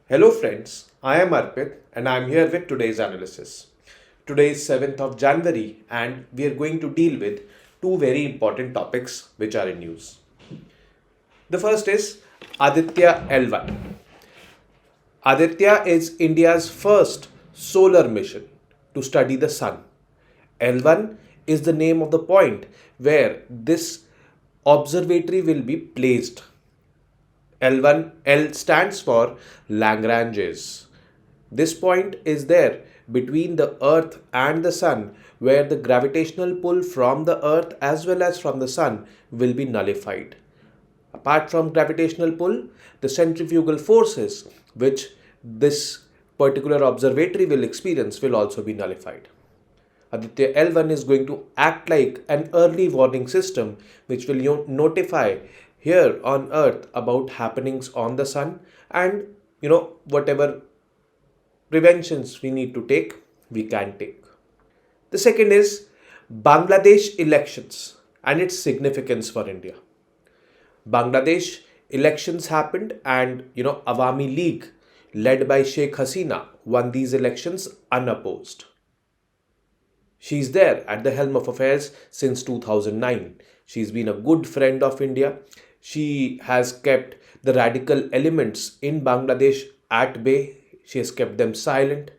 Hello friends, I am Arpit and I am here with today's analysis. Today is 7th of January and we are going to deal with two very important topics which are in news. The first is Aditya L1. Aditya is India's first solar mission to study the sun. L1 is the name of the point where this observatory will be placed. L stands for Lagrange's. This point is there between the earth and the sun where the gravitational pull from the earth as well as from the sun will be nullified. Apart from gravitational pull, the centrifugal forces which this particular observatory will experience will also be nullified. Aditya L1 is going to act like an early warning system which will notify here on earth about happenings on the sun and whatever preventions we need to take, we can take. The second is Bangladesh elections and its significance for India. Bangladesh elections happened and Awami League led by Sheikh Hasina won these elections unopposed. She's there at the helm of affairs since 2009. She's been a good friend of India. She has kept the radical elements in Bangladesh at bay. She has kept them silent.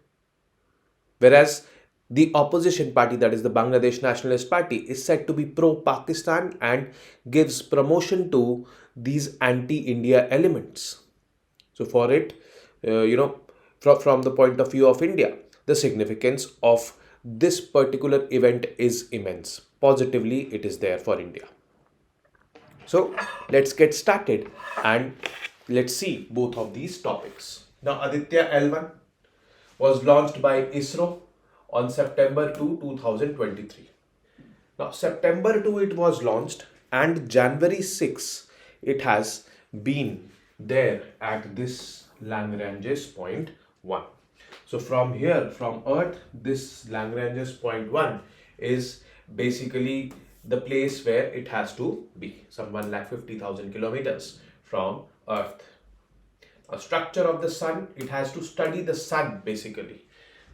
Whereas the opposition party, that is the Bangladesh Nationalist Party, is said to be pro-Pakistan and gives promotion to these anti-India elements. So for it, from the point of view of India, the significance of this particular event is immense. Positively, it is there for India. So let's get started and let's see both of these topics. Now, Aditya L1 was launched by ISRO on September 2, 2023. Now, September 2 it was launched and January 6 it has been there at this Lagrange's point 1. So from here, from Earth, this Lagrange's point 1 is basically the place where it has to be, some 1,50,000 kilometers from Earth. A structure of the sun, it has to study the sun basically.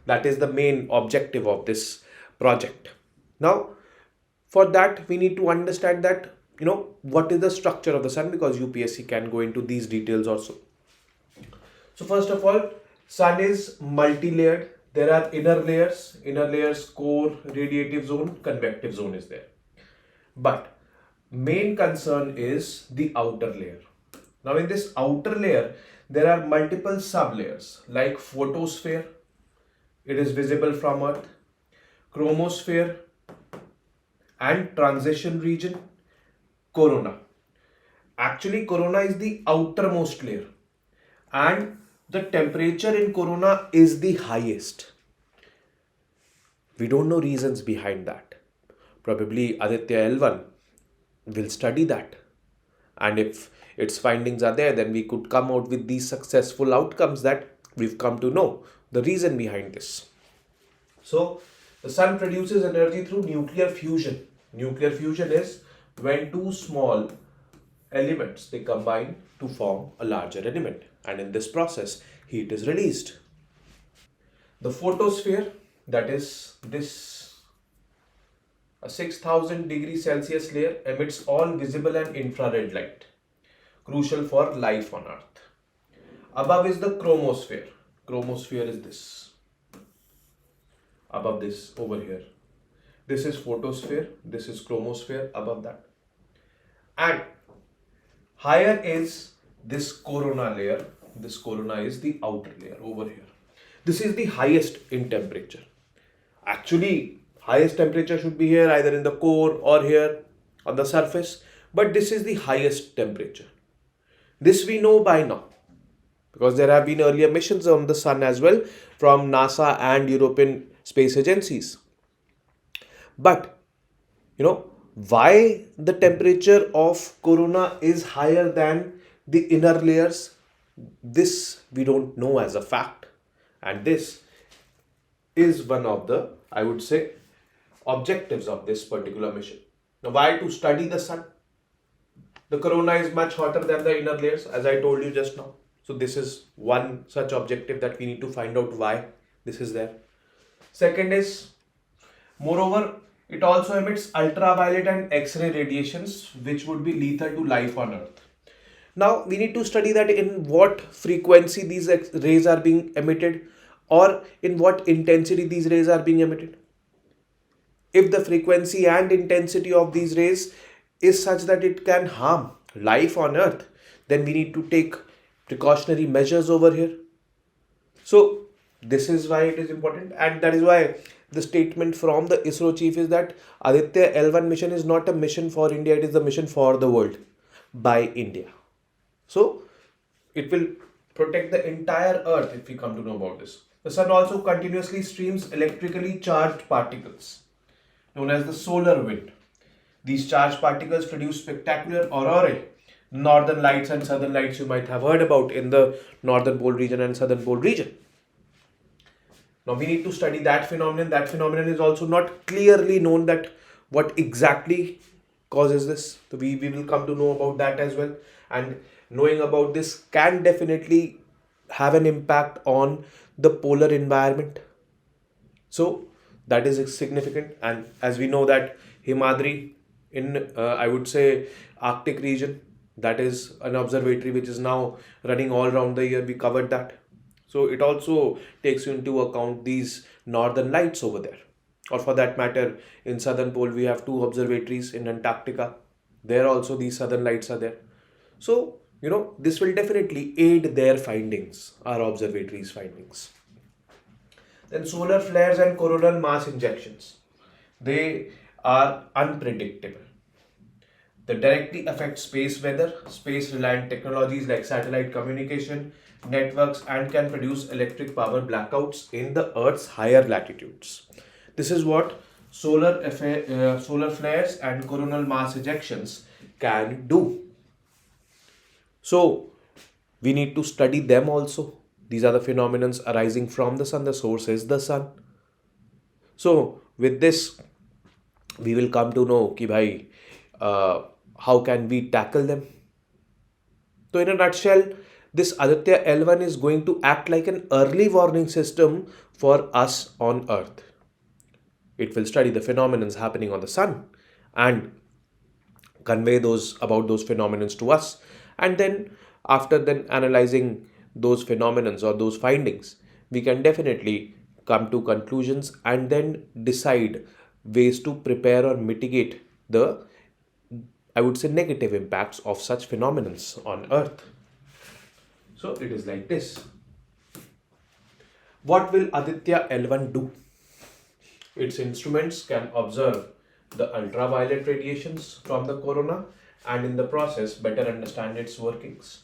That is the main objective of this project. Now, for that, we need to understand that, what is the structure of the sun, because UPSC can go into these details also. So first of all, sun is multi-layered. There are inner layers, core, radiative zone, convective zone is there. But main concern is the outer layer. Now in this outer layer, there are multiple sub-layers like photosphere, it is visible from Earth, chromosphere and transition region, corona. Actually, corona is the outermost layer and the temperature in corona is the highest. We don't know reasons behind that. Probably Aditya L1 will study that. And if its findings are there, then we could come out with these successful outcomes that we've come to know the reason behind this. So, the sun produces energy through nuclear fusion. Nuclear fusion is when two small elements, they combine to form a larger element. And in this process, heat is released. The photosphere, that is this a 6,000 degrees Celsius layer, emits all visible and infrared light, crucial for life on Earth. Above is the chromosphere. Chromosphere is this. Above this, over here. This is photosphere, this is chromosphere, above that. And higher is this corona layer. This corona is the outer layer over here. This is the highest in temperature. Actually, highest temperature should be here, either in the core or here on the surface. But this is the highest temperature. This we know by now, because there have been earlier missions on the sun as well from NASA and European space agencies. But, why the temperature of corona is higher than the inner layers, this we don't know as a fact. And this is one of the, I would say, objectives of this particular mission. Now, why? To study the sun. The corona is much hotter than the inner layers, as I told you just now. So this is one such objective that we need to find out why this is there. Second is, moreover, it also emits ultraviolet and X-ray radiations, which would be lethal to life on Earth. Now we need to study that in what frequency these rays are being emitted, or in what intensity these rays are being emitted. If the frequency and intensity of these rays is such that it can harm life on Earth, then we need to take precautionary measures over here. So this is why it is important, and that is why the statement from the ISRO chief is that Aditya L1 mission is not a mission for India, it is a mission for the world by India. So it will protect the entire Earth if we come to know about this. The sun also continuously streams electrically charged particles known as the solar wind. These charged particles produce spectacular aurorae, northern lights and southern lights you might have heard about in the northern pole region and southern pole region. Now we need to study that phenomenon. That phenomenon is also not clearly known that what exactly causes this. So we will come to know about that as well. And knowing about this can definitely have an impact on the polar environment. So that is significant. And as we know that Himadri in I would say Arctic region, that is an observatory which is now running all around the year. We covered that. So it also takes into account these northern lights over there. Or for that matter, in southern pole we have two observatories in Antarctica. There also these southern lights are there. So this will definitely aid their findings, our observatories' findings. Then solar flares and coronal mass injections. They are unpredictable. They directly affect space weather, space-reliant technologies like satellite communication, networks, and can produce electric power blackouts in the Earth's higher latitudes. This is what solar flares and coronal mass ejections can do. So we need to study them also. These are the phenomena arising from the sun. The source is the sun. So with this, we will come to know ki bhai, how can we tackle them. So in a nutshell, this Aditya L1 is going to act like an early warning system for us on Earth. It will study the phenomena happening on the sun and convey those phenomena to us, and then after then analyzing those phenomena or those findings, we can definitely come to conclusions and then decide ways to prepare or mitigate the, I would say, negative impacts of such phenomena on Earth. So it is like this. What will Aditya L1 do? Its instruments can observe the ultraviolet radiations from the corona and in the process better understand its workings.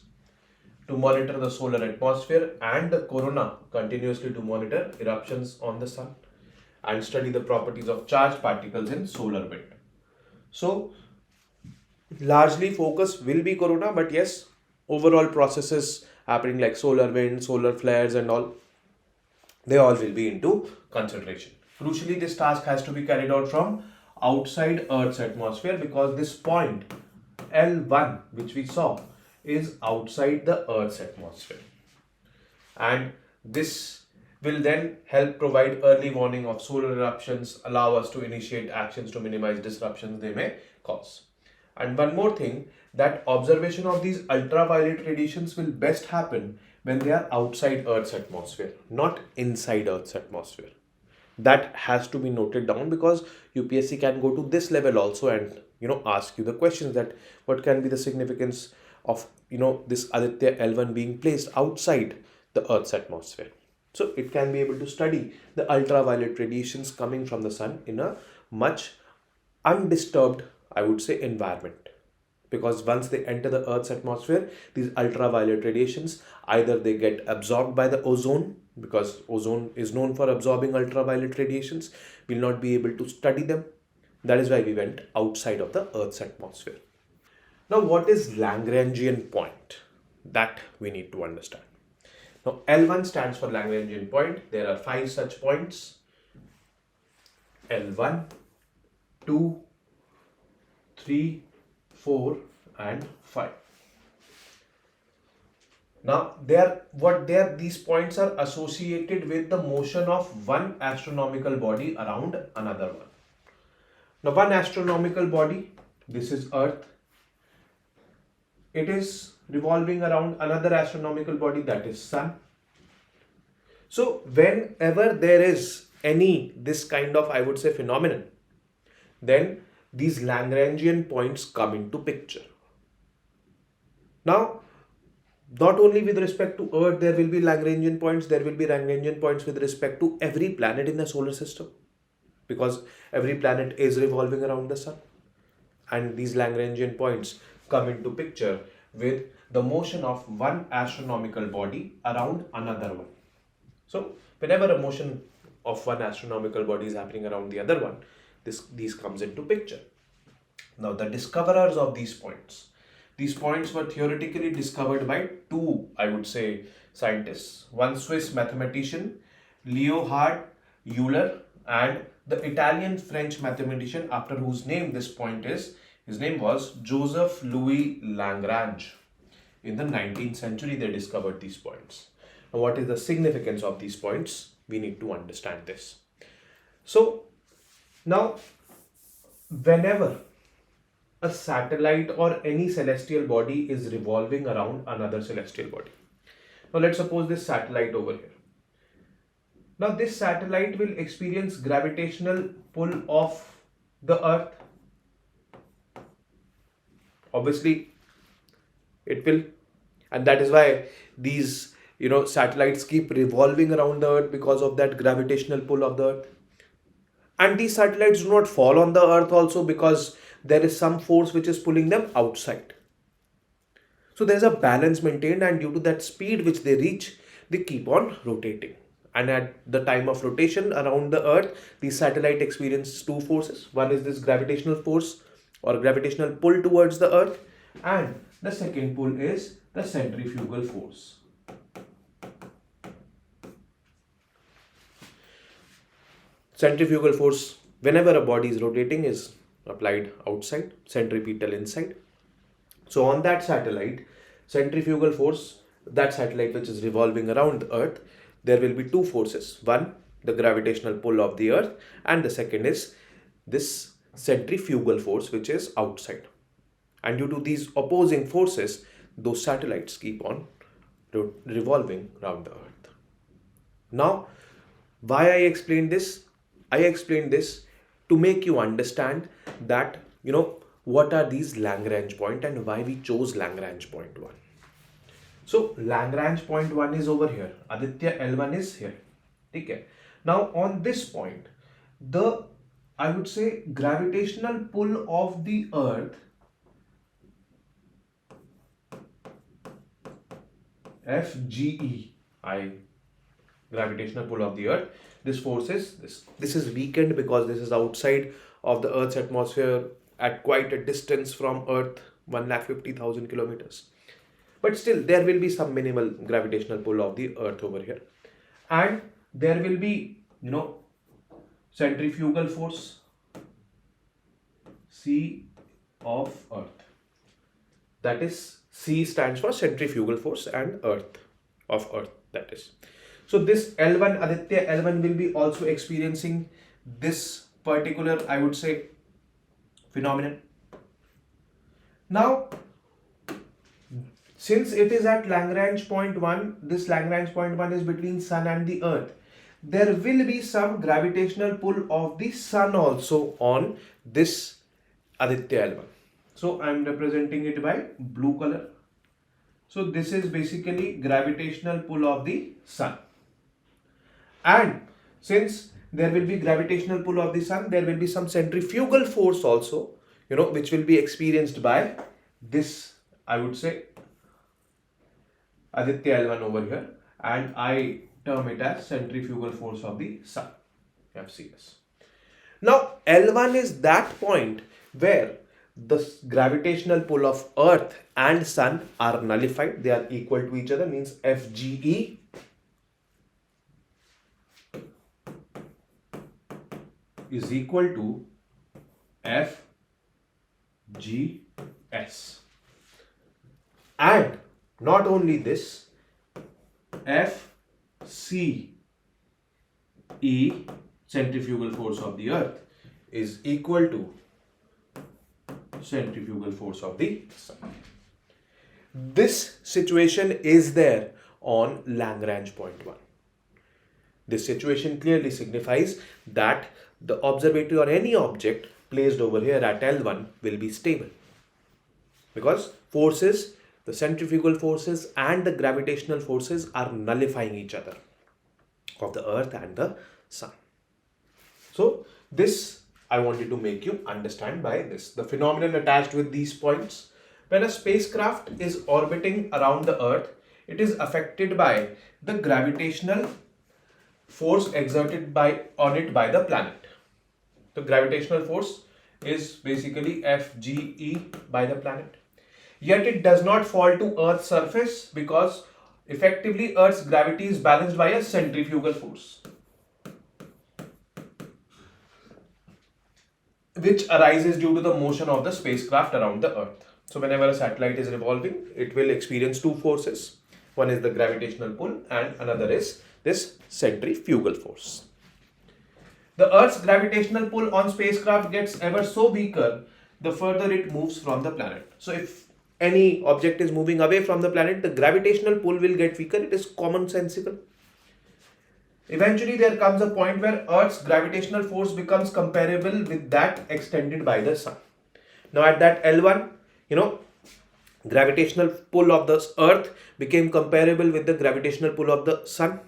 To monitor the solar atmosphere and the corona, continuously to monitor eruptions on the sun and study the properties of charged particles in solar wind. So largely focus will be corona, but yes, overall processes happening like solar wind, solar flares and all, they all will be into consideration. Crucially, this task has to be carried out from outside Earth's atmosphere because this point L1 which we saw is outside the Earth's atmosphere, and this will then help provide early warning of solar eruptions, allow us to initiate actions to minimize disruptions they may cause. And one more thing, that observation of these ultraviolet radiations will best happen when they are outside Earth's atmosphere, not inside Earth's atmosphere. That has to be noted down because UPSC can go to this level also and ask you the questions that what can be the significance of this Aditya L1 being placed outside the Earth's atmosphere. So it can be able to study the ultraviolet radiations coming from the sun in a much undisturbed, I would say, environment. Because once they enter the Earth's atmosphere, these ultraviolet radiations, either they get absorbed by the ozone, because ozone is known for absorbing ultraviolet radiations, we'll not be able to study them. That is why we went outside of the Earth's atmosphere. Now, what is Lagrangian point? That we need to understand. Now, L1 stands for Lagrangian point. There are 5 such points. L1, 2, 3, 4 and 5. Now, these points are associated with the motion of one astronomical body around another one. Now, one astronomical body, this is Earth, it is revolving around another astronomical body, that is Sun. So, whenever there is any this kind of, I would say, phenomenon, then these Lagrangian points come into picture. Now, not only with respect to Earth, there will be Lagrangian points, there will be Lagrangian points with respect to every planet in the solar system, because every planet is revolving around the sun. And these Lagrangian points come into picture with the motion of one astronomical body around another one. So, whenever a motion of one astronomical body is happening around the other one, these comes into picture. Now, the discoverers of these points were theoretically discovered by two, I would say, scientists. One Swiss mathematician, Leonhard Euler, and the Italian-French mathematician after whose name this point is. His name was Joseph Louis Lagrange. In the 19th century, they discovered these points. Now, what is the significance of these points? We need to understand this. So, now, whenever a satellite or any celestial body is revolving around another celestial body. Now, let's suppose this satellite over here. Now, this satellite will experience gravitational pull of the Earth. Obviously, it will, and that is why these satellites keep revolving around the Earth, because of that gravitational pull of the Earth. And these satellites do not fall on the Earth also, because there is some force which is pulling them outside. So there's a balance maintained, and due to that speed which they reach, they keep on rotating. And at the time of rotation around the Earth, the satellite experiences two forces. One is this gravitational force or gravitational pull towards the Earth, and the second pull is the centrifugal force. Centrifugal force, whenever a body is rotating, is applied outside, centripetal inside. So on that satellite, centrifugal force, that satellite which is revolving around the Earth, there will be two forces. One, the gravitational pull of the Earth, and the second is this centrifugal force which is outside. And due to these opposing forces, those satellites keep on revolving around the Earth. Now, why I explained this? I explained this to make you understand that, what are these Lagrange point and why we chose Lagrange point 1. So, Lagrange point 1 is over here. Aditya L1 is here. Okay. Now, on this point, I would say, gravitational pull of the Earth, FGE, gravitational pull of the Earth, this force is this is weakened because this is outside of the Earth's atmosphere at quite a distance from Earth, 1,50,000 kilometers. But still, there will be some minimal gravitational pull of the Earth over here. And there will be, centrifugal force, C of Earth. That is, C stands for centrifugal force and Earth, of Earth, that is. So this L1, Aditya L1 will be also experiencing this particular, I would say, phenomenon. Now, since it is at Lagrange point 1, this Lagrange point 1 is between Sun and the Earth, there will be some gravitational pull of the Sun also on this Aditya L1. So I am representing it by blue color. So this is basically gravitational pull of the Sun. And since there will be gravitational pull of the Sun, there will be some centrifugal force also, which will be experienced by this, I would say, Aditya L1 over here, and I term it as centrifugal force of the Sun, FCS. Now, L1 is that point where the gravitational pull of Earth and Sun are nullified. They are equal to each other, means FGE is equal to FGS. And not only this, FCE, centrifugal force of the earth, is equal to centrifugal force of the sun. This situation is there on Lagrange point 1. This situation clearly signifies that the observatory or any object placed over here at L1 will be stable, because forces, the centrifugal forces and the gravitational forces, are nullifying each other of the earth and the sun. So this I wanted to make you understand by this. The phenomenon attached with these points: when a spacecraft is orbiting around the earth, it is affected by the gravitational force exerted on it by the planet. The gravitational force is basically FGE by the planet. Yet it does not fall to Earth's surface, because effectively Earth's gravity is balanced by a centrifugal force, which arises due to the motion of the spacecraft around the Earth. So whenever a satellite is revolving, it will experience two forces. One is the gravitational pull and another is this centrifugal force. The Earth's gravitational pull on spacecraft gets ever so weaker the further it moves from the planet. So if any object is moving away from the planet, the gravitational pull will get weaker. It is commonsensical. Eventually there comes a point where Earth's gravitational force becomes comparable with that extended by the sun. Now at that L1, gravitational pull of the Earth became comparable with the gravitational pull of the sun.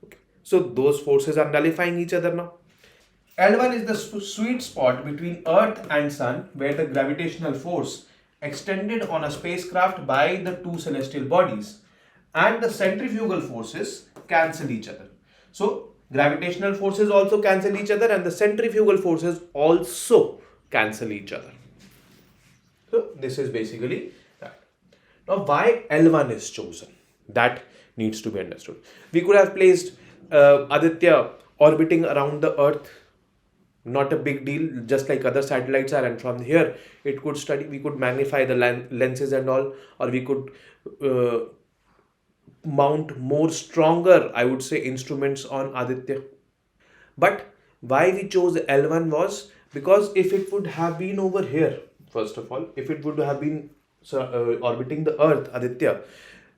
Okay. So those forces are nullifying each other now. L1 is the sweet spot between Earth and sun, where the gravitational force extended on a spacecraft by the two celestial bodies and the centrifugal forces cancel each other. So gravitational forces also cancel each other and the centrifugal forces also cancel each other. So this is basically that. Now why L1 is chosen? That needs to be understood. We could have placed Aditya orbiting around the Earth. Not a big deal, just like other satellites are, and from here it could study, we could magnify the lenses and all, or we could mount more stronger, I would say, instruments on Aditya. But why we chose L1 was because if it would have been over here, first of all, if it would have been orbiting the Earth, Aditya,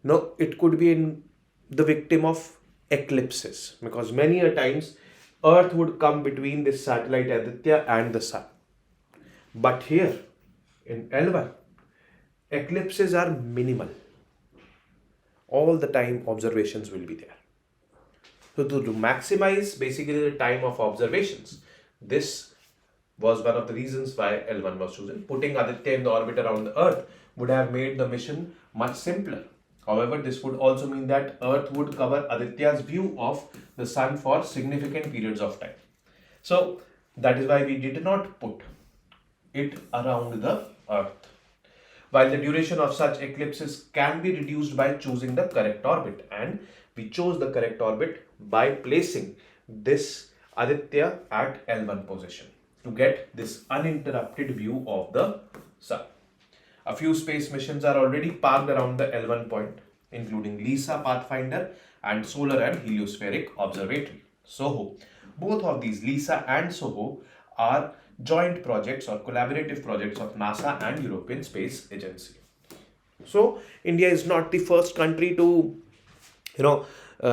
no, it could be in the victim of eclipses, because many a times Earth would come between this satellite Aditya and the sun. But here in L1, eclipses are minimal. All the time observations will be there. So to maximize basically the time of observations, this was one of the reasons why L1 was chosen. Putting Aditya in the orbit around the Earth would have made the mission much simpler. However, this would also mean that Earth would cover Aditya's view of the sun for significant periods of time. So that is why we did not put it around the Earth. While the duration of such eclipses can be reduced by choosing the correct orbit, and we chose the correct orbit by placing this Aditya at L1 position to get this uninterrupted view of the sun. A few space missions are already parked around the L1 point, including LISA Pathfinder and Solar and Heliospheric Observatory, SOHO. Both of these, LISA and SOHO, are joint projects or collaborative projects of NASA and European Space Agency. So India is not the first country to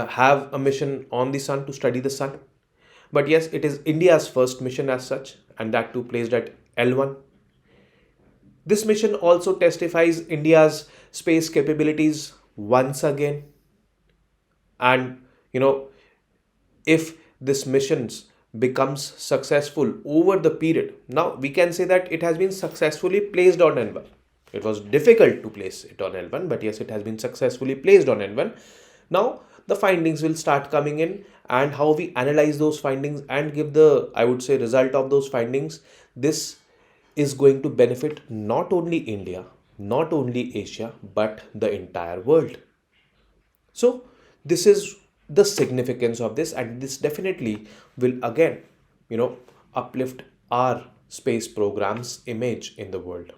have a mission on the sun, to study the sun. But yes, it is India's first mission as such, and that too placed at L1. This mission also testifies India's space capabilities once again. And if this missions becomes successful over the period, now we can say that it has been successfully placed on L1. It was difficult to place it on L1, but yes, it has been successfully placed on L1. Now the findings will start coming in, and how we analyze those findings and give the, I would say, result of those findings, this is going to benefit not only India, not only Asia, but the entire world. So this is the significance of this, and this definitely will again, uplift our space program's image in the world.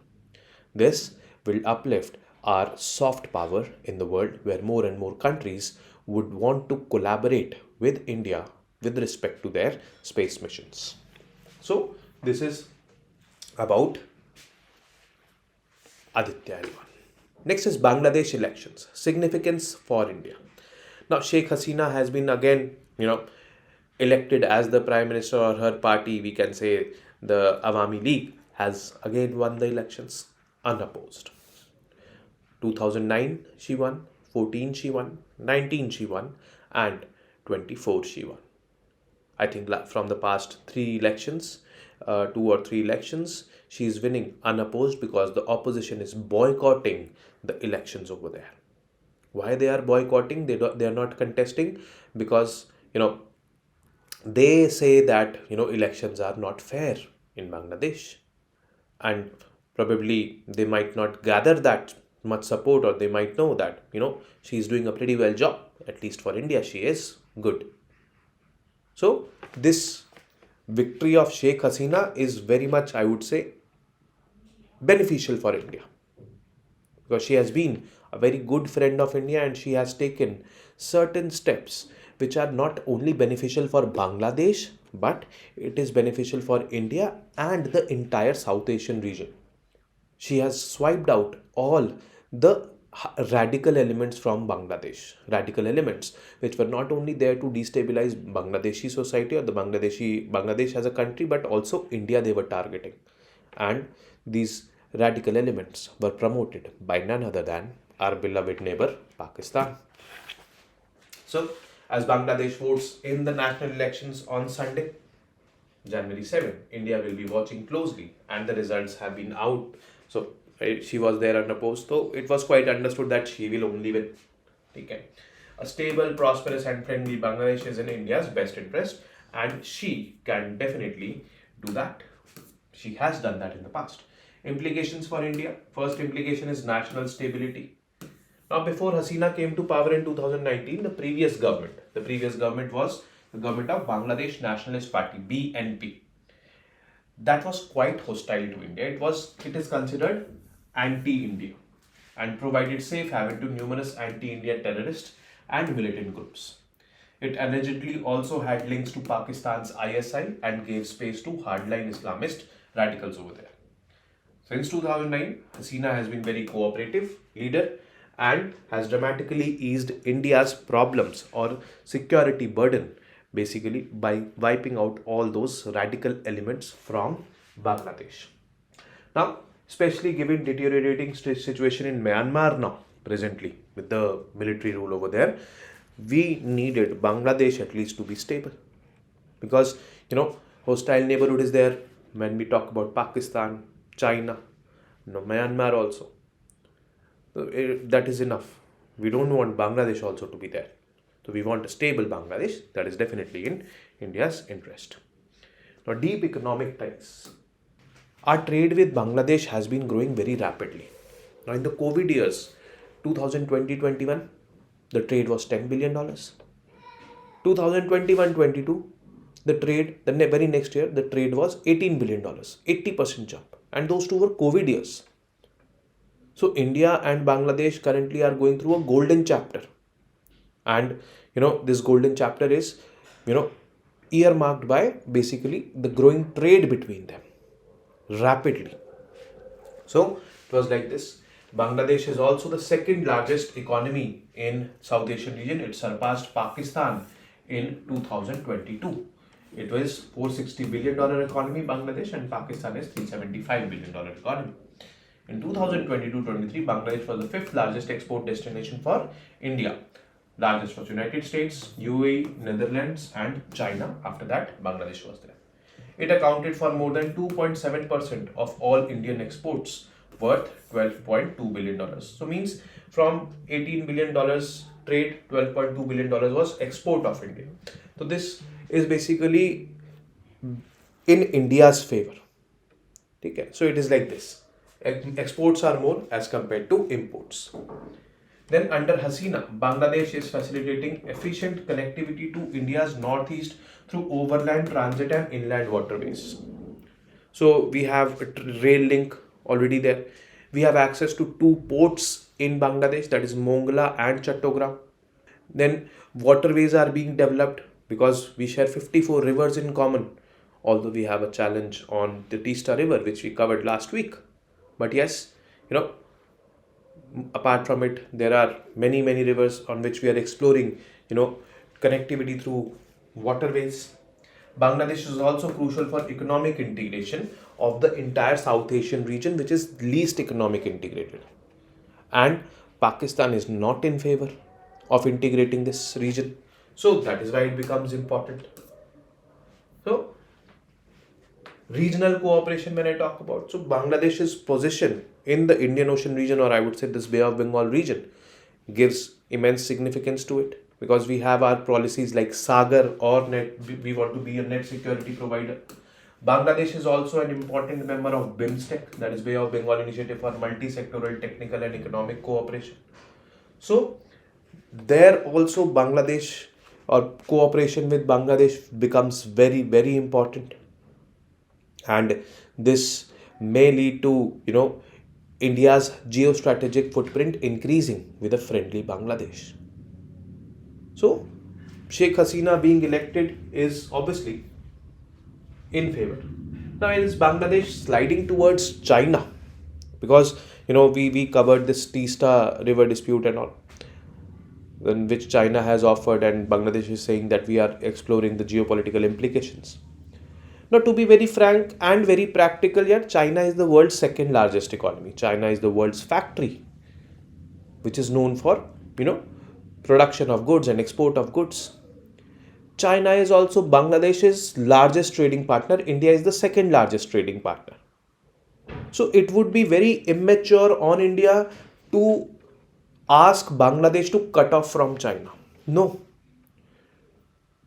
This will uplift are soft power in the world, where more and more countries would want to collaborate with India with respect to their space missions. So this is about Aditya L1. Next is Bangladesh elections. Significance for India. Now Sheikh Hasina has been again, elected as the Prime Minister, or her party, we can say the Awami League, has again won the elections unopposed. 2009 she won, 14 she won, 19 she won, and 24 she won. I think from the past 2 or 3 elections, she is winning unopposed because the opposition is boycotting the elections over there. Why they are boycotting? They are not contesting because they say that elections are not fair in Bangladesh, and probably they might not gather that much support, or they might know that she is doing a pretty well job. At least for India, she is good. So this victory of Sheikh Hasina is very much, I would say, beneficial for India, because she has been a very good friend of India, and she has taken certain steps which are not only beneficial for Bangladesh, but it is beneficial for India and the entire South Asian region. She has swiped out all the radical elements from Bangladesh, radical elements which were not only there to destabilize Bangladeshi society or the Bangladesh as a country, but also India they were targeting. And these radical elements were promoted by none other than our beloved neighbor Pakistan. So as Bangladesh votes in the national elections on Sunday, January 7, India will be watching closely, and the results have been out. So she was there unopposed, so it was quite understood that she will only win. Okay. A stable, prosperous and friendly Bangladesh is in India's best interest, and she can definitely do that. She has done that in the past. Implications for India. First implication is national stability. Now, before Hasina came to power in 2019, the previous government was the government of Bangladesh Nationalist Party, BNP. That was quite hostile to India. It is considered anti-India and provided safe haven to numerous anti-India terrorists and militant groups. It allegedly also had links to Pakistan's ISI and gave space to hardline Islamist radicals over there. Since 2009, Hasina has been very cooperative leader and has dramatically eased India's problems or security burden, basically by wiping out all those radical elements from Bangladesh. Now, especially given deteriorating situation in Myanmar now, presently, with the military rule over there, we needed Bangladesh at least to be stable. Because, hostile neighborhood is there when we talk about Pakistan, China, Myanmar also. That is enough. We don't want Bangladesh also to be there. So we want a stable Bangladesh. That is definitely in India's interest. Now, deep economic ties. Our trade with Bangladesh has been growing very rapidly. Now, in the COVID years, 2020-21, the trade was $10 billion. 2021-22, the very next year, the trade was $18 billion, 80% jump. And those two were COVID years. So, India and Bangladesh currently are going through a golden chapter. And, this golden chapter is, earmarked by basically the growing trade between them rapidly. So, it was like this. Bangladesh is also the second largest economy in South Asian region. It surpassed Pakistan in 2022. It was $460 billion economy, Bangladesh, and Pakistan is $375 billion economy. In 2022-23, Bangladesh was the fifth largest export destination for India. Largest was United States, UAE, Netherlands, and China. After that, Bangladesh was there. It accounted for more than 2.7% of all Indian exports, worth $12.2 billion. So means from $18 billion trade, $12.2 billion was export of India. So this is basically in India's favor. Okay. So it is like this. Exports are more as compared to imports. Then under Hasina, Bangladesh is facilitating efficient connectivity to India's northeast through overland transit and inland waterways. So we have a rail link already there. We have access to 2 ports in Bangladesh, that is Mongla and Chattogram. Then waterways are being developed because we share 54 rivers in common, although we have a challenge on the Teesta River, which we covered last week. But yes, you know, apart from it, there are many, many rivers on which we are exploring, connectivity through waterways. Bangladesh is also crucial for economic integration of the entire South Asian region, which is least economic integrated. And Pakistan is not in favor of integrating this region. So that is why it becomes important. So regional cooperation, when I talk about, so Bangladesh's position in the Indian Ocean region, or I would say this Bay of Bengal region, gives immense significance to it, because we have our policies like Sagar or net. We want to be a net security provider. Bangladesh is also an important member of BIMSTEC, that is Bay of Bengal Initiative for Multi-Sectoral Technical and Economic Cooperation. So there also Bangladesh, or cooperation with Bangladesh, becomes very, very important. And this may lead to, India's geostrategic footprint increasing with a friendly Bangladesh. So Sheikh Hasina being elected is obviously in favor. Now is Bangladesh sliding towards China? Because we covered this Teesta River dispute and all, in which China has offered, and Bangladesh is saying that we are exploring the geopolitical implications. Now, to be very frank and very practical here, China is the world's second largest economy. China is the world's factory, which is known for, production of goods and export of goods. China is also Bangladesh's largest trading partner. India is the second largest trading partner. So it would be very immature on India to ask Bangladesh to cut off from China. No.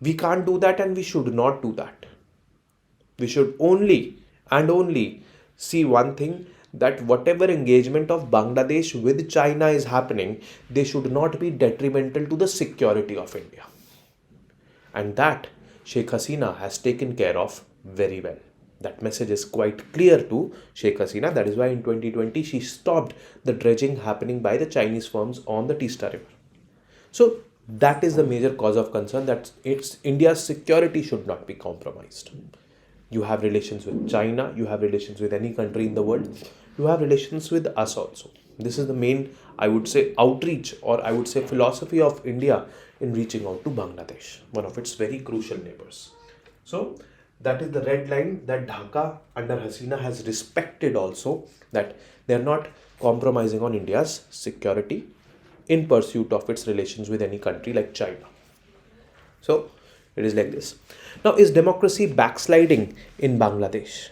We can't do that, and we should not do that. We should only and only see one thing, that whatever engagement of Bangladesh with China is happening, they should not be detrimental to the security of India. And that Sheikh Hasina has taken care of very well. That message is quite clear to Sheikh Hasina. That is why in 2020 she stopped the dredging happening by the Chinese firms on the Teesta River. So that is the major cause of concern, that India's security should not be compromised. You have relations with China, you have relations with any country in the world, you have relations with us also. This is the main, I would say, outreach, or I would say philosophy of India in reaching out to Bangladesh, one of its very crucial neighbors. So that is the red line that Dhaka under Hasina has respected also, that they are not compromising on India's security in pursuit of its relations with any country like China. So it is like this. Now, is democracy backsliding in Bangladesh,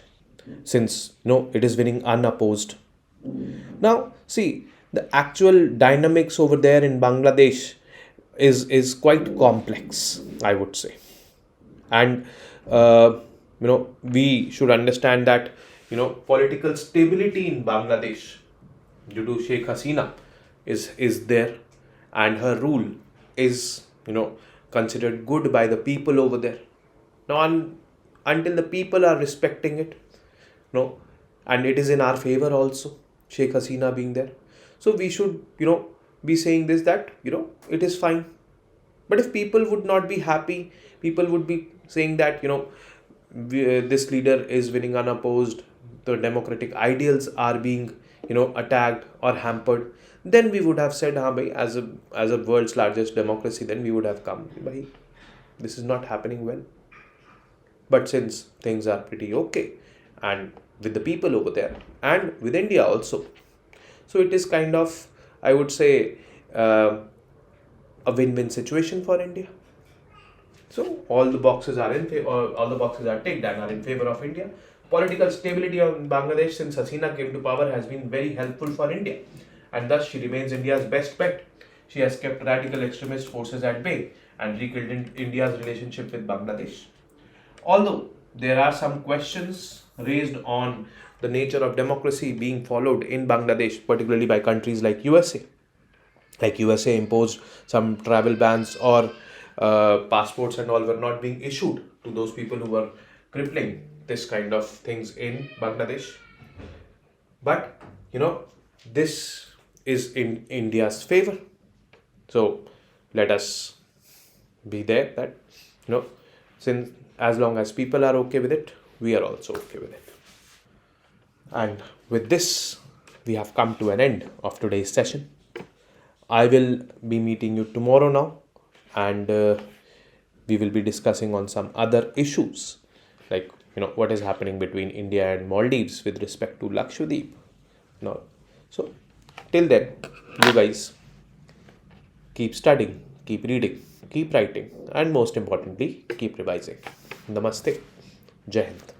since it is winning unopposed? Now, see, the actual dynamics over there in Bangladesh is quite complex, I would say. And we should understand that political stability in Bangladesh due to Sheikh Hasina is there, and her rule is considered good by the people over there. Now, until the people are respecting it, and it is in our favor also, Sheikh Hasina being there. So we should, be saying this, that, it is fine. But if people would not be happy, people would be saying that, this leader is winning unopposed, the democratic ideals are being, attacked or hampered, then we would have said, as a world's largest democracy, then we would have come, this is not happening well. But since things are pretty okay, and with the people over there, and with India also, so it is kind of, I would say, a win-win situation for India. So all the boxes are in favor, all the boxes are ticked and are in favor of India. Political stability in Bangladesh since Hasina came to power has been very helpful for India, and thus she remains India's best bet. She has kept radical extremist forces at bay and rekindled India's relationship with Bangladesh. Although there are some questions raised on the nature of democracy being followed in Bangladesh, particularly by countries like USA. Like USA imposed some travel bans, or passports and all were not being issued to those people who were crippling this kind of things in Bangladesh. But, this is in India's favor. So let us be there that, since as long as people are okay with it, we are also okay with it. And with this, we have come to an end of today's session. I will be meeting you tomorrow now, and we will be discussing on some other issues, like what is happening between India and Maldives with respect to Lakshadweep. Now, so till then, you guys keep studying, keep reading, keep writing, and most importantly, keep revising. Namaste. Jai Hind.